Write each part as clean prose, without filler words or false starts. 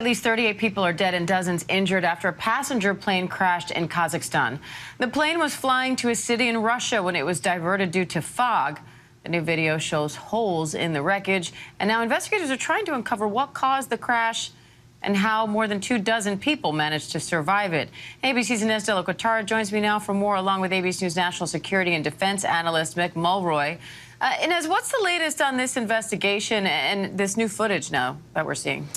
At least 38 people are dead and dozens injured after a passenger plane crashed in Kazakhstan. The plane was flying to a city in Russia when it was diverted due to fog. The new video shows holes in the wreckage, and now investigators are trying to uncover what caused the crash and how more than 24 people managed to survive it. ABC's Inez de la Quatara joins me now for more, along with ABC News national security and defense analyst Mick Mulroy. Inez, what's the latest on this investigation and this new footage now that we're seeing?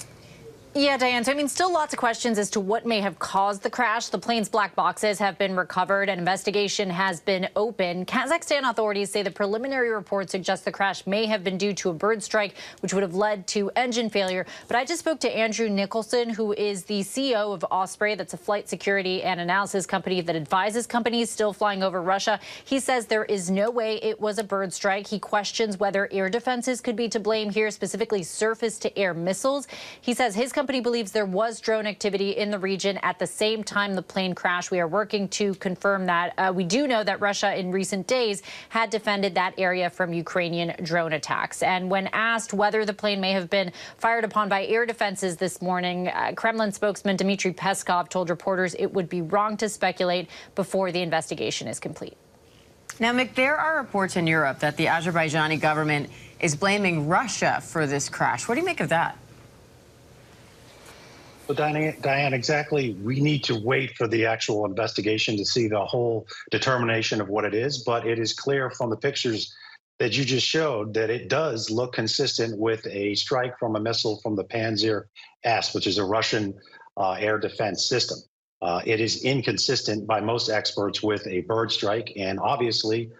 Yeah, Diane, so I mean, still lots of questions as to what may have caused the crash. The plane's black boxes have been recovered. An investigation has been open. Kazakhstan authorities say the preliminary report suggests the crash may have been due to a bird strike, which would have led to engine failure. But I just spoke to Andrew Nicholson, who is the CEO of Osprey. That's a flight security and analysis company that advises companies still flying over Russia. He says there is no way it was a bird strike. He questions whether air defenses could be to blame here, specifically surface-to-air missiles. He says his company believes there was drone activity in the region at the same time the plane crashed. We are working to confirm that. We do know that Russia in recent days had defended that area from Ukrainian drone attacks. And when asked whether the plane may have been fired upon by air defenses this morning, Kremlin spokesman Dmitry Peskov told reporters it would be wrong to speculate before the investigation is complete. Now, Mick, there are reports in Europe that the Azerbaijani government is blaming Russia for this crash. What do you make of that? Well, Diane, exactly. We need to wait for the actual investigation to see the whole determination of what it is. But it is clear from the pictures that you just showed that it does look consistent with a strike from a missile from the Panzer S, which is a Russian air defense system. It is inconsistent by most experts with a bird strike. And obviously,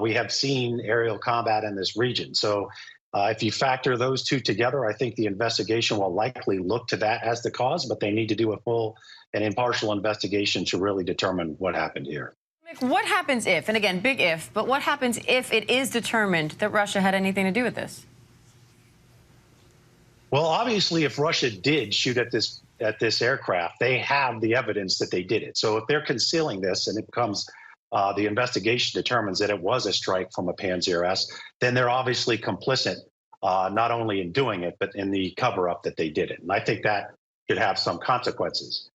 we have seen aerial combat in this region. So if you factor those two together, I think the investigation will likely look to that as the cause, but they need to do a full and impartial investigation to really determine what happened here. What happens if, and again, big if, but what happens if it is determined that Russia had anything to do with this? Well, obviously, if Russia did shoot at this aircraft, they have the evidence that they did it. So if they're concealing this and it becomes the investigation determines that it was a strike from a Panzer S, then they're obviously complicit, not only in doing it, but in the cover-up that they did it. And I think that could have some consequences.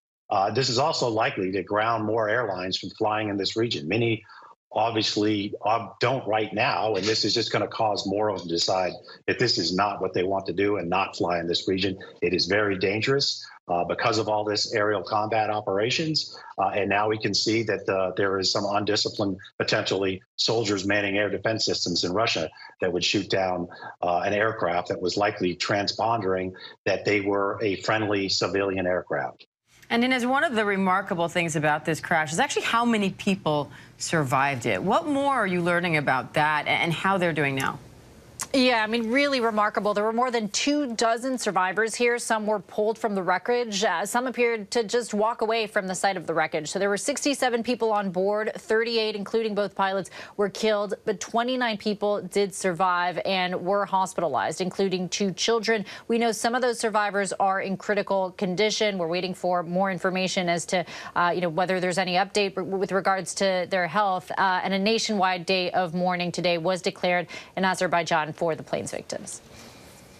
This is also likely to ground more airlines from flying in this region. Many obviously don't right now, and this is just going to cause more of them to decide that this is not what they want to do and not fly in this region. It is very dangerous because of all this aerial combat operations. And now we can see that there is some undisciplined, potentially soldiers manning air defense systems in Russia that would shoot down an aircraft that was likely transpondering that they were a friendly civilian aircraft. And Inez, one of the remarkable things about this crash is actually how many people survived it. What more are you learning about that and how they're doing now? Yeah, I mean, really remarkable. There were more than 24 survivors here. Some were pulled from the wreckage. Some appeared to just walk away from the site of the wreckage. So there were 67 people on board. 38, including both pilots, were killed, but 29 people did survive and were hospitalized, including 2 children. We know some of those survivors are in critical condition. We're waiting for more information as to, whether there's any update with regards to their health. And a nationwide day of mourning today was declared in Azerbaijan for the plane's victims.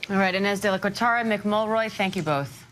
All right, Inez de la Quatara, Mick Mulroy, thank you both.